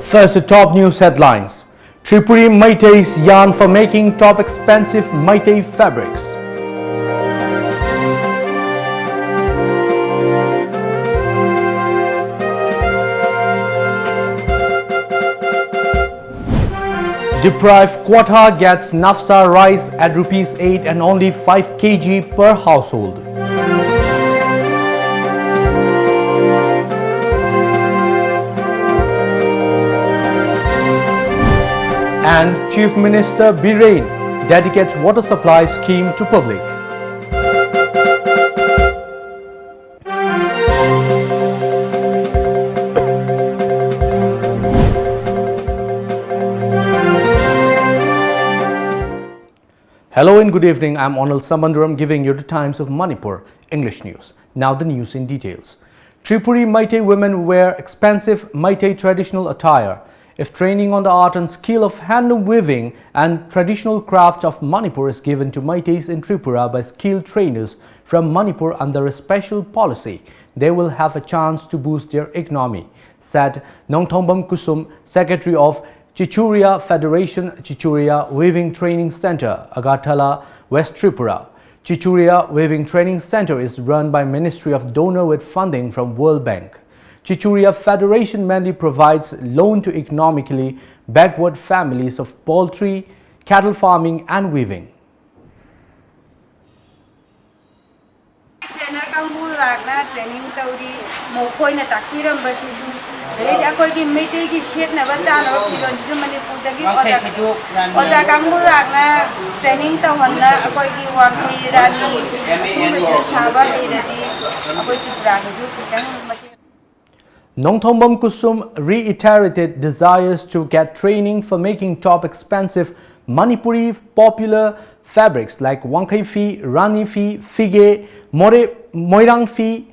First, the top news headlines. Tripuri Meitei's yarn for making top expensive Meitei fabrics. Deprived quota gets Nafsa rice at ₹8 and only 5 kg per household. And Chief Minister Biren dedicates water supply scheme to public. Hello and good evening. I'm ONEL Samandaram giving you the Times of Manipur English news. Now the news in details. Tripuri Meitei women wear expensive Meitei traditional attire. If training on the art and skill of handloom weaving and traditional craft of Manipur is given to Meiteis in Tripura by skilled trainers from Manipur under a special policy, they will have a chance to boost their economy, said Nongthombam Kusum, Secretary of Chichuria Federation Chichuria Weaving Training Center, Agartala, West Tripura. Chichuria Weaving Training Center is run by Ministry of Donor with funding from World Bank. Chichuria Federation mainly provides loan to economically backward families of poultry, cattle farming and weaving. Nongthombam Kusum reiterated desires to get training for making top expensive Manipuri popular fabrics like Wangkai Fi, Rani Fi, Fige, Moirang Fi,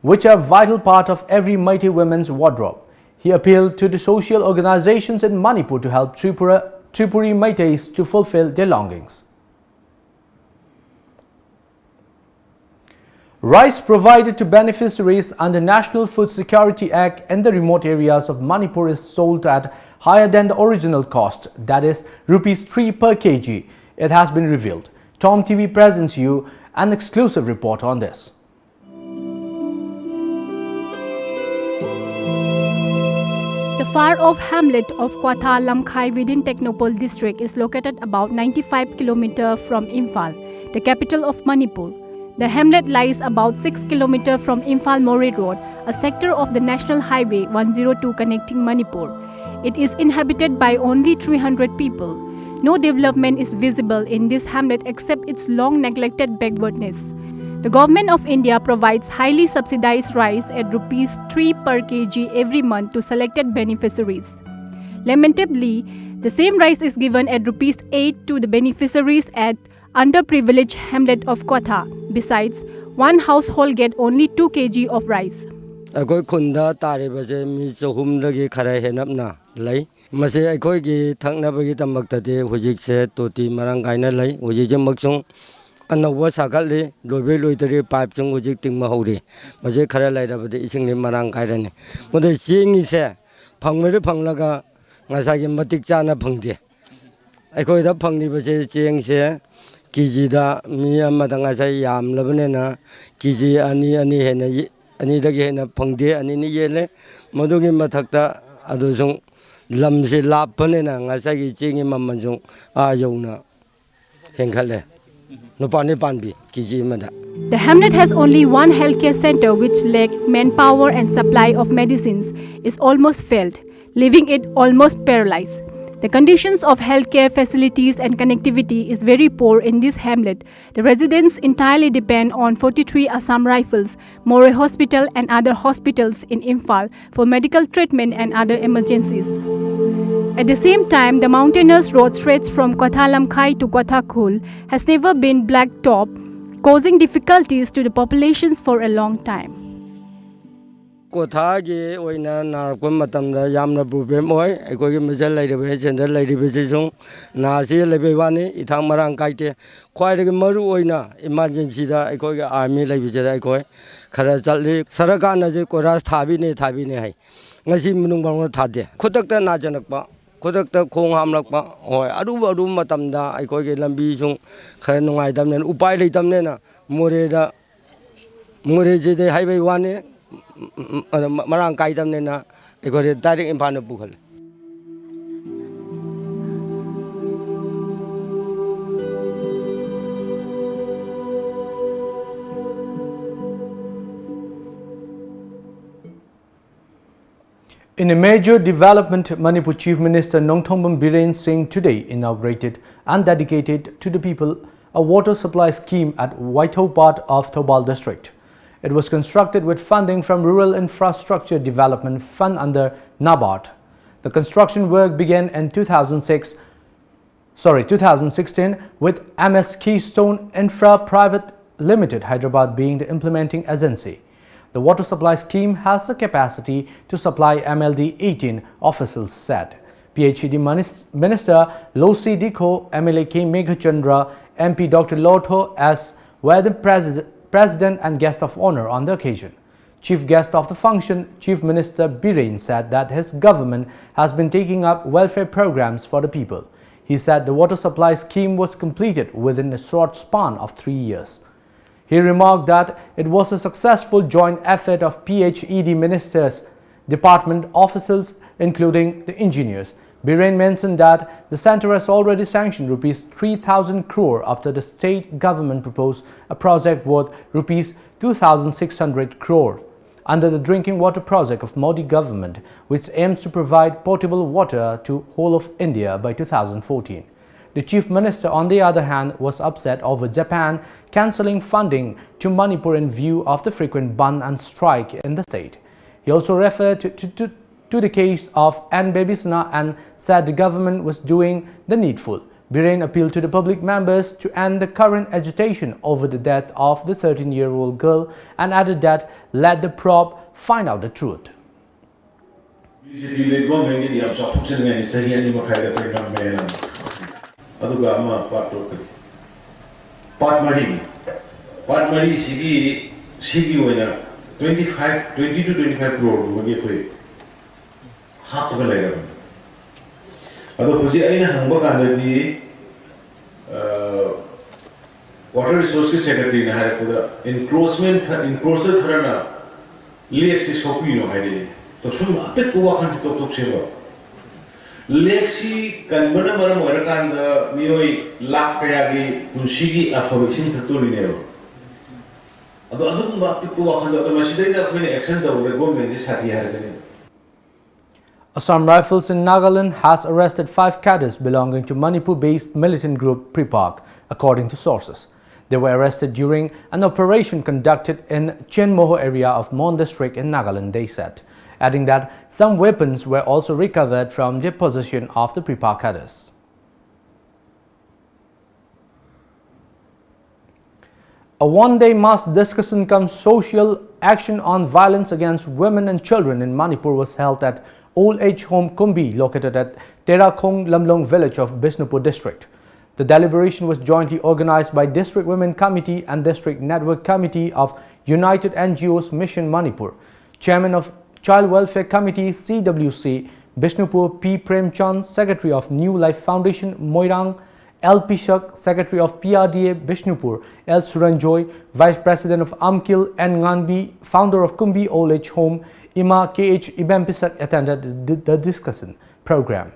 which are vital part of every Meitei woman's wardrobe. He appealed to the social organizations in Manipur to help Tripuri Meiteis to fulfill their longings. Rice provided to beneficiaries under National Food Security Act in the remote areas of Manipur is sold at higher than the original cost, that is ₹3 per kg. It has been revealed. TOMTV presents you an exclusive report on this. The far-off hamlet of Kwatha Lamkhai within Technopole district is located about 95 km from Imphal, the capital of Manipur. The hamlet lies about 6 km from Imphal Moreh Road, a sector of the National Highway 102 connecting Manipur. It is inhabited by only 300 people. No development is visible in this hamlet except its long neglected backwardness. The Government of India provides highly subsidized rice at ₹3 per kg every month to selected beneficiaries. Lamentably, the same rice is given at ₹8 to the beneficiaries at underprivileged hamlet of Kwatha. Besides, one household get only 2 kg of rice. Akoi khunda taribaje mi chahumdagi khara henapna lai mase akoi gi thaknabagi tamaktate hujikse toti marang gaina lai hujije maksung anawa sagali lobe loitari pipe chung hujik tingma hori mase khara lairabade isingni marang gairani mode chingi se phangmere phanglaga ngasagi matik chana phangde akoi da phangni baje cheng se Kijida mi amada ngasai yam labanena kiji ani hena ani dagi hena phangde ani ni yele madugi mathakta adusung lamse lappanena ngasai chingi mamanjung a yona henkhale nopani panbi kiji mada. The hamlet has only one healthcare center which lack manpower and supply of medicines is almost failed, leaving it almost paralyzed. The conditions of healthcare facilities and connectivity is very poor in this hamlet. The residents entirely depend on 43 Assam Rifles, Moreh Hospital and other hospitals in Imphal for medical treatment and other emergencies. At the same time, the mountainous road stretch from Kwatha Lamkhai to Kwatha Khul has never been blacktop, causing difficulties to the populations for a long time. Kwatha gi oina narkon matamda yamna problem oi ekoi misal laibe center laibe sung na si lebe wani ithang marang kaite khwai de maru oina emergency da ekoi army laibe jada ekoi khara challi saraka na je koras thabi ne hai ngasi munung bang thade khudak ta na janak pa khudak ta khong ham lak pa hoi aru matam da ai koi ge lambi chung khara nungai dam ne upai lei tam ne na more je de highway wane marang kai dam ne na ai koi direct imphal na bukhal. In a major development, Manipur Chief Minister Nongthombam Biren Singh today inaugurated and dedicated to the people a water supply scheme at Waitho part of Thobal district. It was constructed with funding from Rural Infrastructure Development Fund under NABARD. The construction work began in 2016 with MS Keystone Infra Private Limited Hyderabad being the implementing agency. The water supply scheme has the capacity to supply MLD 18, officials said. PHED Minister Losi Dikho, MLA K. Meghachandra, MP Dr. Lotho as were the President and guest of honor on the occasion. Chief guest of the function, Chief Minister Biren said that his government has been taking up welfare programs for the people. He said the water supply scheme was completed within a short span of 3 years. He remarked that it was a successful joint effort of PHED ministers, department officials, including the engineers. Biren mentioned that the centre has already sanctioned rupees 3,000 crore after the state government proposed a project worth rupees 2,600 crore under the drinking water project of Modi government, which aims to provide potable water to whole of India by 2014. The Chief Minister, on the other hand, was upset over Japan cancelling funding to Manipur in view of the frequent ban and strike in the state. He also referred to the case of Ann Babisana and said the government was doing the needful. Biren appealed to the public members to end the current agitation over the death of the 13-year-old girl and added that let the probe find out the truth. Aduga ama part mari sigi wena 20 to 25 crore wage koi half ga lega ado huji aina hangba kanda di water resources secretary na hare puda encroachment harana lake se shopi no hare to sun apek ko wakhan to seba Lexi kanbana maram warakanda miroi lak kayagi kunsigi afawixin thatulinero ado adugumba tipu wakanda ado masidaina khone action da government ji sathi hargane. Assam Rifles in Nagaland has arrested 5 cadres belonging to Manipur-based militant group Pripak, according to sources. They were arrested during an operation conducted in Chenmoho area of Mon district in Nagaland, they said, adding that some weapons were also recovered from the possession of the Pripak cadres. A one-day mass discussion cum social action on violence against women and children in Manipur was held at Old Age Home Kumbi, located at Terakhong Lamlong village of Bishnupur district. The deliberation was jointly organized by District Women Committee and District Network Committee of United NGOs Mission Manipur. Chairman of Child Welfare Committee CWC, Bishnupur P. Premchand, Secretary of New Life Foundation Moirang, L. Pishak, Secretary of PRDA Bishnupur, L. Suranjoy, Vice President of Amkil N. Nganbi, founder of Kumbi Old Age Home, Ima K.H. Ibem Pisak attended the discussion program.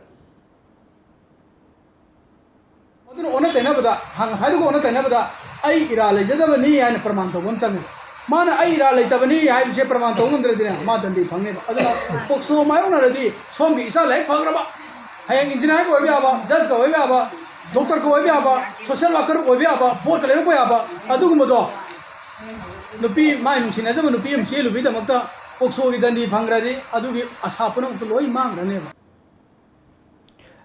Mana ai ra lai tabani hai se praman to ngandre dina ma dandi phangne ba aduna pokso mayo na radi som gi isa lai phagra ba hayang engineer ko bi aba judge ko bi aba doctor ko bi aba social worker ko bi aba bot le ko aba adu gumo do lupi mai nung china jama lupi mche lupi tamakta pokso gi dandi phangra di adu gi asa punam to loi mang rane ba.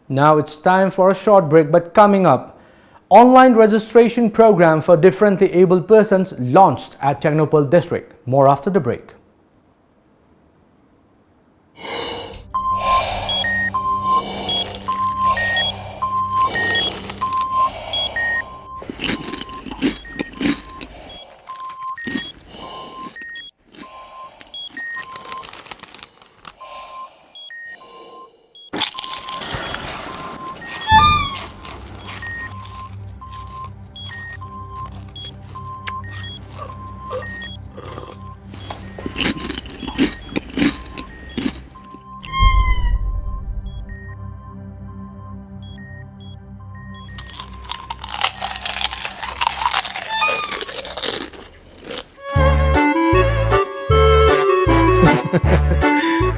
Now it's time for a short break, but coming up, online registration program for differently abled persons launched at Technopal district. More after the break.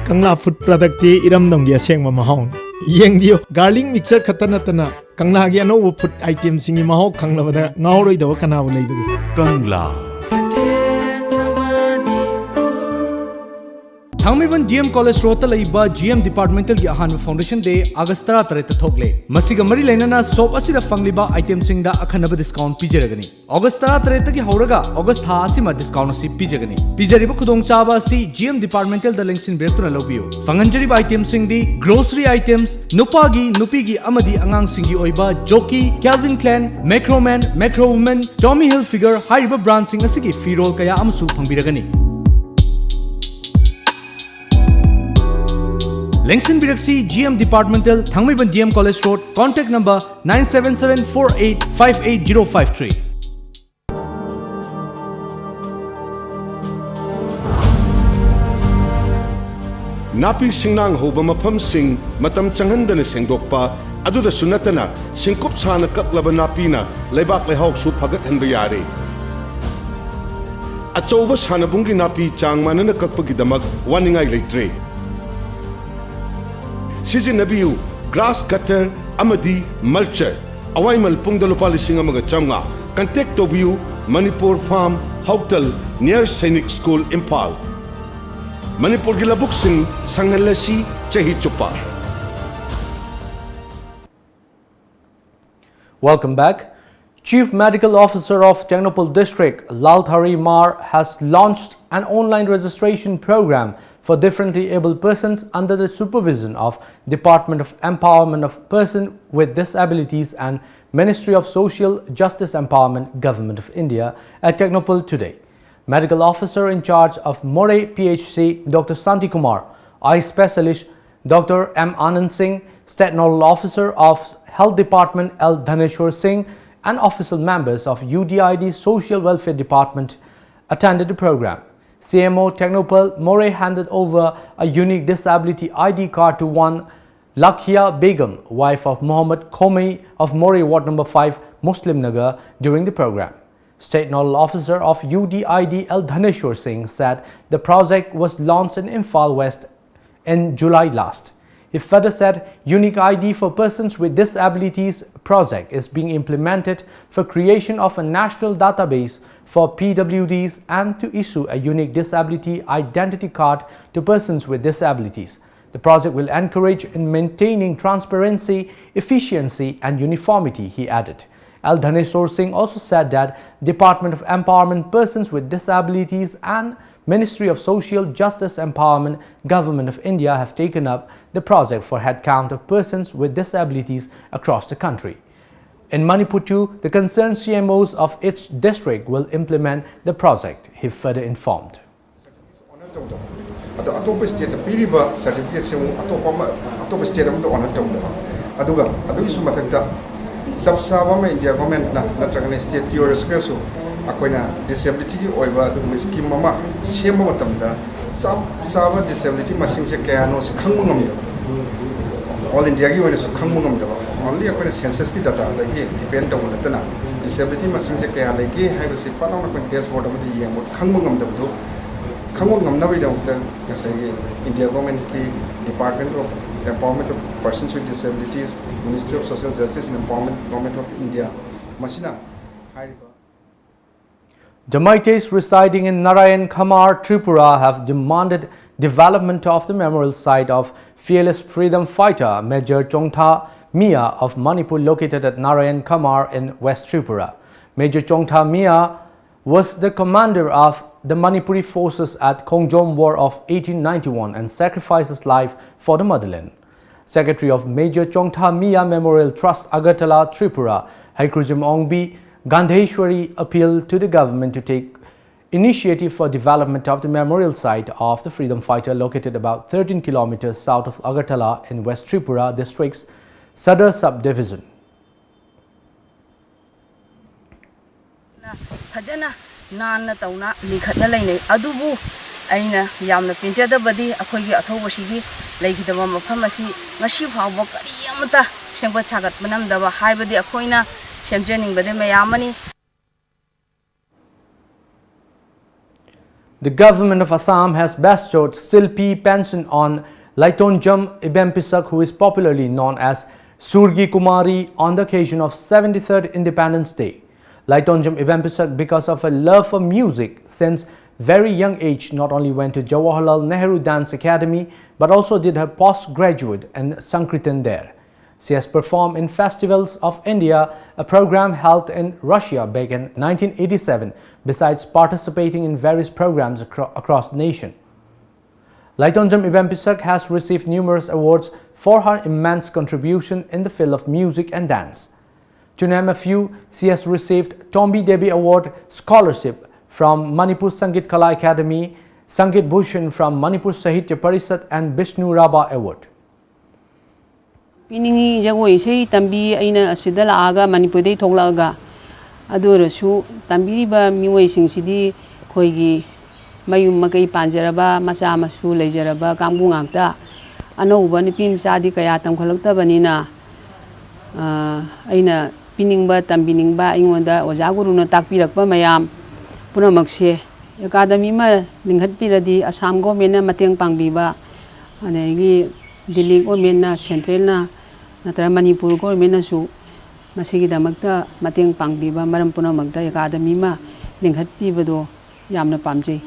Kangla food product ti iram dong dia seng ma mahong. Yeng dio garlic mixer khatana tana Kangla gi no food item singi mahok khangla bada ngauroi do kana bu leibagi. Kangla Thangmiban GM College Road ta laiba GM Departmental gi ahan Foundation Day August 13 ta thokle masiga mari lainana shop asida fangliba item singda akhanaba discount pijaragani August 13 ta gi horaga August tha asima discount asi pijagani pijariba khudong chaba asi GM Departmental da lengsin brektuna lobiyo fanganjariba item singdi grocery items nupagi nupigi amadi angang singi oiba jockey Calvin Klein Macroman Macro Woman Tommy Hilfiger haiba brand sing asigi firol kaya amsu phangbiragani Lengsin Biraksi GM Departmental Thangmiban GM College Road contact number 97748588053 Napi singnang hoba mapam sing matam changhandana sengdokpa aduda sunatana singkup chana kaklaba napina leibak lehok su phagat hanba yare achouba sanabungi napi changmanana kakpagi damak waningai leitre Sijinabiu grass cutter amadi mulcher awaimal pungda lupa lising amaga chamnga contact tobiu Manipur Farm Hotel near Sainik School Impal Manipur gilabuk sing sangalasi chahi chupa. Welcome back. Chief Medical Officer of Technopole District Lalthari Mar has launched an online registration program for differently abled persons under the supervision of Department of Empowerment of Persons with Disabilities and Ministry of Social Justice Empowerment, Government of India at Technopole today. Medical Officer in charge of Moray PHC Dr. Santi Kumar, Eye Specialist Dr. M. Anand Singh, State Nodal Officer of Health Department L. Dhaneshwar Singh and official members of UDID Social Welfare Department attended the program. CMO Technopole Moray handed over a unique disability ID card to one Lakhia Begum, wife of Muhammad Khomi of Moray Ward number 5 Muslim Nagar during the program. State Nodal Officer of UDID L. Dhaneshwar Singh said the project was launched in Imphal West in July last. He further said unique ID for persons with disabilities project is being implemented for creation of a national database for PWDs and to issue a unique disability identity card to persons with disabilities. The project will encourage in maintaining transparency, efficiency and uniformity, he added. L. Dhaneshwar Singh also said that Department of Empowerment Persons with Disabilities and Ministry of Social Justice Empowerment, Government of India have taken up the project for head count of persons with disabilities across the country. In Manipur too, the concerned CMOs of each district will implement the project, he further informed. Subsaba India government na state yours akoina disability ki oiba du scheme mama sema matamda saba disability masing se kayano se khangmungam da all India gi wona su khangmungam da only akoina census ki data da gi depend on da na disability masing se kaya legi hai se pala na kon dashboard am di yeng khangmungam da du khangmungam na bai da India government ki Department of Empowerment of Persons with Disabilities, Ministry of Social Justice and Empowerment, Government of India. Masina. Jamaites residing in Narayan Khamar, Tripura have demanded development of the memorial site of fearless freedom fighter Major Chongtha Mia of Manipur located at Narayan Khamar in West Tripura. Major Chongtha Mia was the commander of the Manipuri forces at Kongjom War of 1891 and sacrificed his life for the motherland. Secretary of Major Chongtha Mia Memorial Trust Agartala, Tripura, Haikrujim Ongbi Gandheshwari appealed to the government to take initiative for development of the memorial site of the freedom fighter located about 13 kilometers south of Agartala in West Tripura district's Sadar subdivision. Nana tauna likhatna lainai adubu aina yamna pinjadabadi akhoigi athobasigi leigidaba mafam asi ngasi phawba kariyamata sengba chagat manamdaba haibadi akhoina semjeningbade mayamani. The government of Assam has bestowed Silpi pension on Laitonjam Ibempisak, who is popularly known as Surgi Kumari, on the occasion of 73rd Independence Day. Laitonjam Ibempisak, because of a love for music since very young age, not only went to Jawaharlal Nehru Dance Academy but also did her postgraduate in Sankirtan there. She has performed in Festivals of India, a program held in Russia back in 1987, besides participating in various programs across the nation. Laitonjam Ibempisak has received numerous awards for her immense contribution in the field of music and dance. To name a few, she has received Tombi Devi Award Scholarship from Manipur Sangeet Kala Academy, Sangeet Bhushan from Manipur Sahitya Parishat and Vishnu Raba Award. Piningi jagoi sei tambi aina asida laaga Manipur dei thoklaga adurasu tambi ba miwei sing sidi khoigi mayum makai panjaraba macha masu leijaraba kangbu ngakta anouba ni pim chadi kaya tam khalakta banina aina piningba tambiningba ingonda oja guruna takpirakpa mayam punamakse academy ma linghatpiradi Assam government na mateng pangbiba anegi Delhi government na central na natra Manipur government na su masigi damakta mateng pangbiba maram punamakta academy ma linghatpibado yamna pamjai.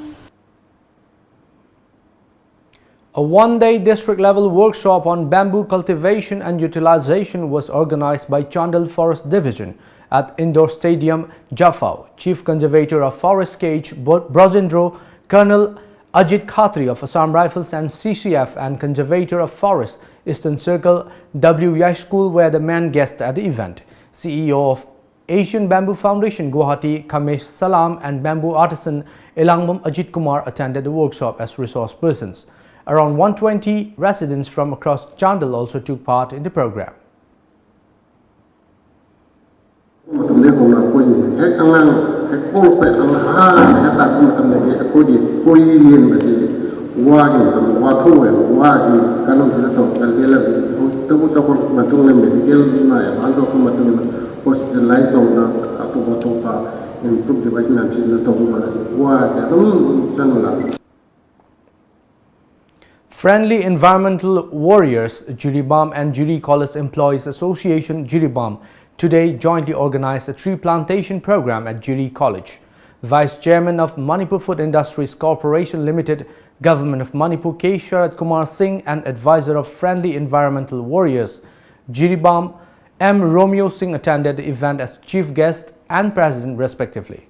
A one-day district-level workshop on bamboo cultivation and utilization was organized by Chandal Forest Division at Indoor Stadium, Jaffau. Chief Conservator of Forest Cage, Brojendro, Colonel Ajit Khatri of Assam Rifles and CCF, and Conservator of Forest, Eastern Circle, W. Yashkul were the main guests at the event. CEO of Asian Bamboo Foundation, Guwahati, Kamesh Salam, and bamboo artisan Elangmam Ajit Kumar attended the workshop as resource persons. Around 120 residents from across Chandal also took part in the program. Friendly Environmental Warriors, Jiribam and Jiri College Employees Association, Jiribam, today jointly organized a tree plantation program at Jiri College. Vice Chairman of Manipur Food Industries Corporation Limited, Government of Manipur K. Sharat Kumar Singh, and Advisor of Friendly Environmental Warriors, Jiribam, M. Romeo Singh attended the event as Chief Guest and President respectively.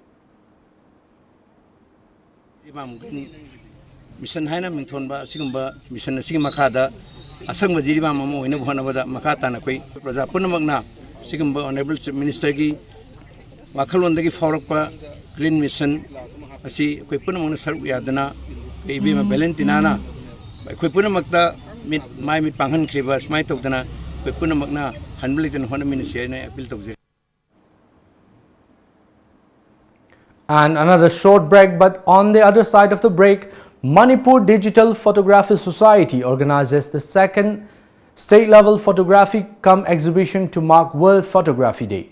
Mission Haina Mintonba, Sigumba, Mission Sigimakada, Asanga Jiribam, in Honavada, Makata, Praza Punamagna, Sigumba, Honorable Minister Gi, Wakalundagi Forapa, Green Mission, Asi, Quipunamona Sarviadana, Ibima Valentinana, Quipunamakta, my Pangan Krivas, my Tokana, Quipunamagna, Hanblit and Honaminisha, built of And another short break, but on the other side of the break, Manipur Digital Photography Society organizes the second state-level photography cum exhibition to mark World Photography Day.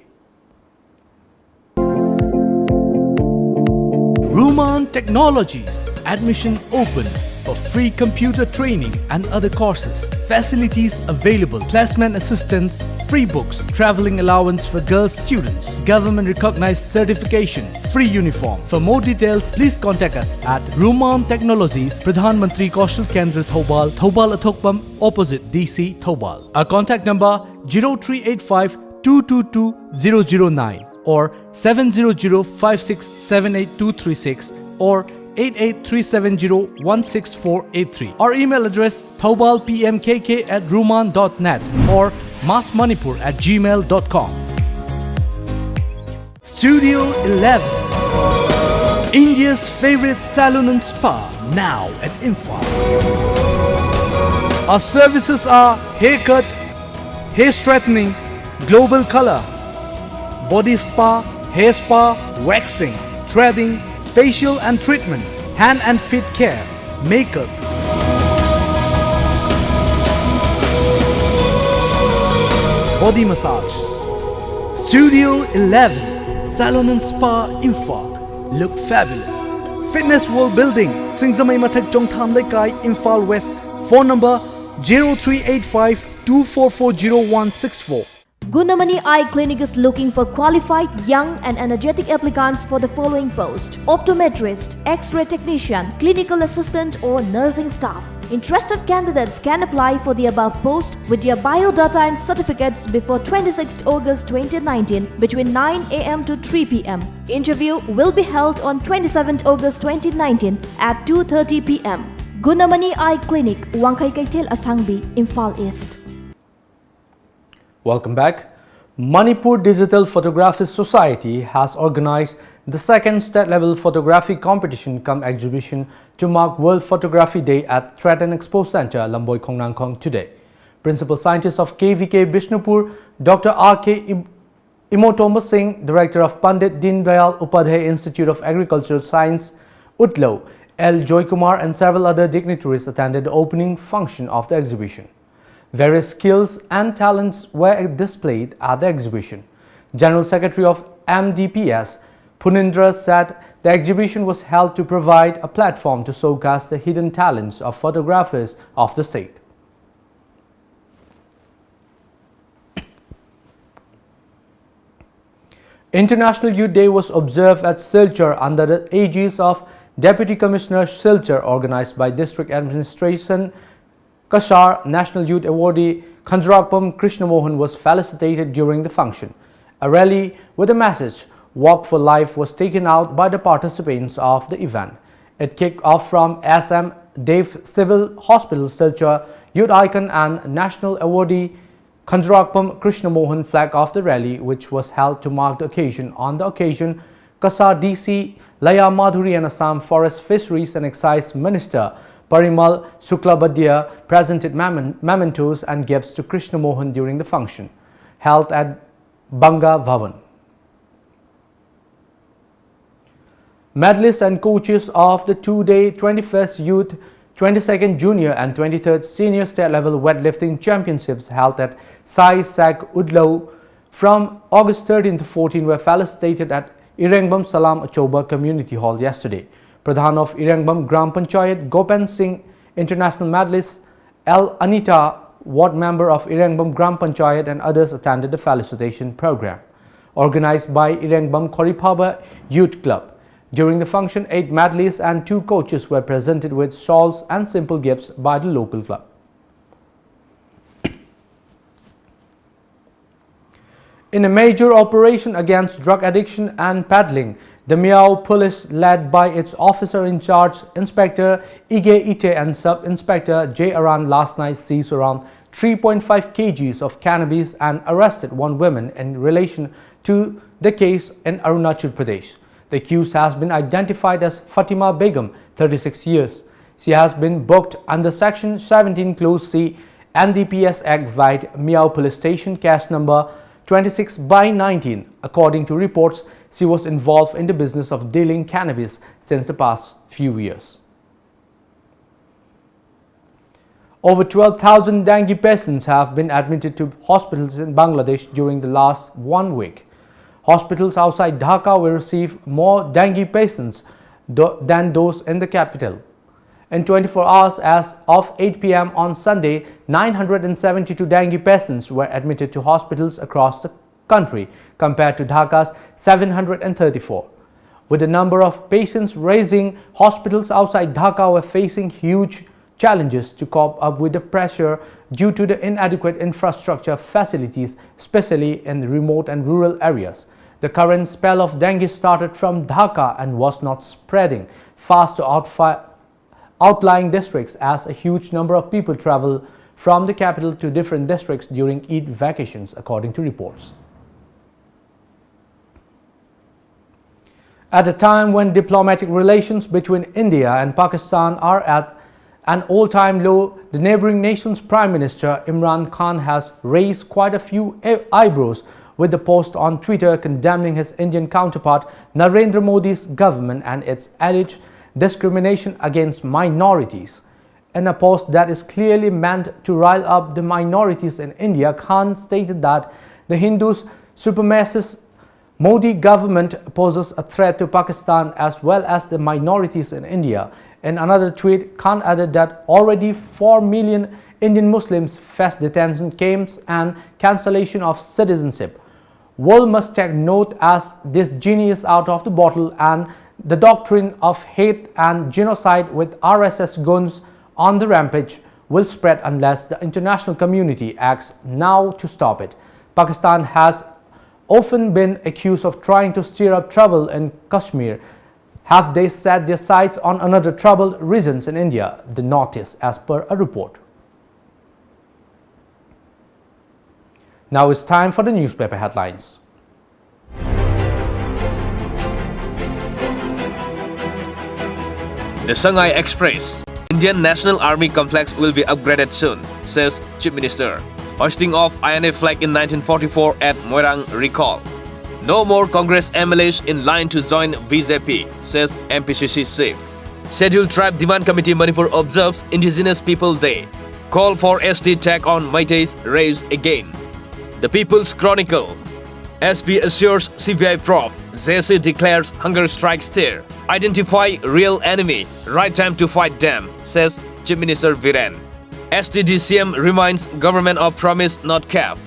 Ruman Technologies, admission open for free computer training and other courses. Facilities available: placement assistance, free books, traveling allowance for girls students, government recognized certification, free uniform. For more details, please contact us at Ruman Technologies, Pradhan Mantri Kaushal Kendra, Thobal, Thobal Athokpam, opposite DC, Thobal. Our contact number 0385 222 009 or 700-5678236 or 8837016483. Our email address thobalpmkk@ruman.net or massmanipur@gmail.com. Studio 11, India's favorite salon and spa, now at Imphal. Our services are haircut, hair straightening, global color, body spa, hair spa, waxing, threading, facial and treatment, hand and feet care, makeup. Body massage. Studio 11, Salon and Spa Imphal. Look fabulous. Fitness World Building, Singzamai Mathak Chongtham Lekai, Imphal West. Phone number 0385 2440 Gunamani Eye Clinic is looking for qualified, young and energetic applicants for the following post: optometrist, X-ray technician, clinical assistant or nursing staff. Interested candidates can apply for the above post with their biodata and certificates before 26th August 2019 between 9 am to 3 pm. Interview will be held on 27th August 2019 at 2:30 pm. Gunamani Eye Clinic, Wangkai Kaithel Asangbi, Imphal East. Welcome back. Manipur Digital Photographers Society has organized the second state-level photography competition cum exhibition to mark World Photography Day at Threat and Expo Center, Lamboy Khongnangkhong today. Principal Scientist of KVK Bishnupur, Dr. R.K. Imotoma Singh, Director of Pandit Deen Dayal Upadhyay Institute of Agricultural Science, Utlo, L. Joykumar and several other dignitaries attended the opening function of the exhibition. Various skills and talents were displayed at the exhibition. General Secretary of MDPS, Punindra, said the exhibition was held to provide a platform to showcase the hidden talents of photographers of the state. International Youth Day was observed at Silchar under the aegis of Deputy Commissioner Silchar, organized by District Administration. Kashar National Youth Awardee Khanjrakpam Krishnamohan was felicitated during the function. A rally with a message, Walk for Life, was taken out by the participants of the event. It kicked off from SM Dev Civil Hospital, Silchar. Youth icon and national awardee Khanjrakpam Krishnamohan flagged off the rally, which was held to mark the occasion. On the occasion, Kasar DC Laya Madhuri and Assam Forest Fisheries and Excise Minister Parimal Suklabadia presented mementos and gifts to Krishnamohan during the function held at Banga Bhavan. Medalists and coaches of the two-day 21st Youth, 22nd Junior and 23rd Senior State-Level Weightlifting Championships held at Sai Sak Udlo from August 13 to 14 were felicitated at Irengbam Salam Achoba Community Hall yesterday. Pradhan of Irengbam Gram Panchayat Gopan Singh, international medalist L. Anita, ward member of Irengbam Gram Panchayat and others attended the felicitation program organized by Irengbam Koripaba Youth Club. During the function, 8 medalists and 2 coaches were presented with shawls and simple gifts by the local club. In a major operation against drug addiction and peddling, the Miao Police, led by its officer-in-charge Inspector Ige Ite and Sub-Inspector J. Aran, last night seized around 3.5 kgs of cannabis and arrested 1 woman in relation to the case in Arunachal Pradesh. The accused has been identified as Fatima Begum, 36 years. She has been booked under Section 17 Clause C NDPS Act via Miao Police Station, case number 26/19. According to reports, she was involved in the business of dealing cannabis since the past few years. Over 12,000 dengue patients have been admitted to hospitals in Bangladesh during the last 1 week. Hospitals outside Dhaka will receive more dengue patients than those in the capital. In 24 hours as of 8 p.m. on Sunday, 972 dengue patients were admitted to hospitals across the country compared to Dhaka's 734. With the number of patients rising, hospitals outside Dhaka were facing huge challenges to cope up with the pressure due to the inadequate infrastructure facilities, especially in the remote and rural areas. The current spell of dengue started from Dhaka and was not spreading fast to outlying districts as a huge number of people travel from the capital to different districts during Eid vacations, according to reports. At a time when diplomatic relations between India and Pakistan are at an all-time low, the neighboring nation's Prime Minister Imran Khan has raised quite a few eyebrows with the post on Twitter condemning his Indian counterpart Narendra Modi's government and its alleged discrimination against minorities. In a post that is clearly meant to rile up the minorities in India, Khan stated that the Hindus' supremacist Modi government poses a threat to Pakistan as well as the minorities in India. In another tweet, Khan added that already 4 million Indian Muslims face detention camps and cancellation of citizenship. World must take note as this genie is out of the bottle and the doctrine of hate and genocide with RSS guns on the rampage will spread unless the international community acts now to stop it. Pakistan has often been accused of trying to stir up trouble in Kashmir. Have they set their sights on another troubled regions in India, the Northeast, as per a report? Now it's time for the newspaper headlines. The Shanghai Express. Indian National Army complex will be upgraded soon, says Chief Minister. Hoisting of INA flag in 1944 at Moirang recall. No more Congress MLAs in line to join BJP, says MPCC chief. Scheduled Tribe Demand Committee Manipur observes Indigenous People Day. Call for ST tag on Meiteis raised again. The People's Chronicle. SP assures CBI prof. JC declares hunger strikes there. Identify real enemy. Right time to fight them, says Chief Minister Viren. STDCM reminds government of promise not kept.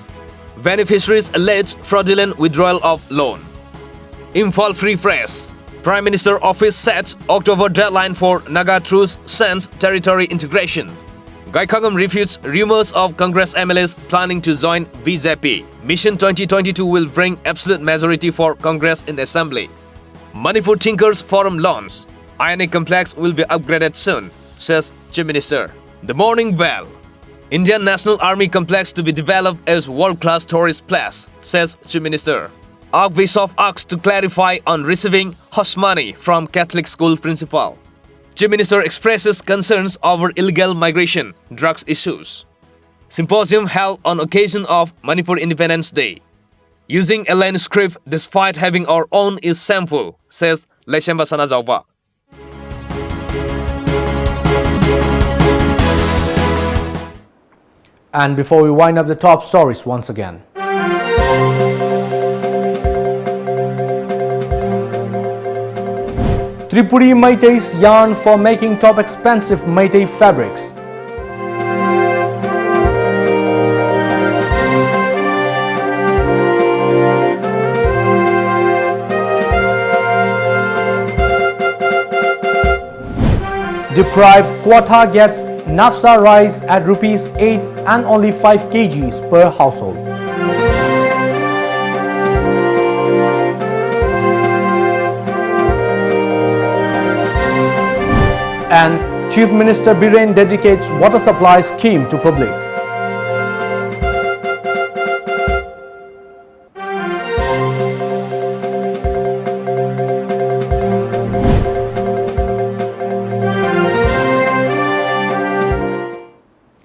Beneficiaries allege fraudulent withdrawal of loan. Imphal Free Press. Prime Minister Office sets October deadline for Naga Truce Sense territory integration. Gaikangam refutes rumors of Congress MLAs planning to join BJP. Mission 2022 will bring absolute majority for Congress in Assembly. Manipur Thinkers Forum launch. INA complex will be upgraded soon, says Chief Minister. The Morning Bell. Indian National Army complex to be developed as world-class tourist place, says Chief Minister. Archbishop asks to clarify on receiving hush money from Catholic school principal. Chief Minister expresses concerns over illegal migration, drugs issues. Symposium held on occasion of Manipur Independence Day. Using alien script despite having our own is shameful, says Leshemba Sanajauba. And before we wind up the top stories once again. Tripuri Meiteis yarn for making top expensive Meitei fabrics. Deprived quota gets Nafsa rice at rupees 8 and only 5 kgs per household. And Chief Minister Biren dedicates water supply scheme to public.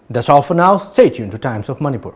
That's all for now. Stay tuned to Times of Manipur.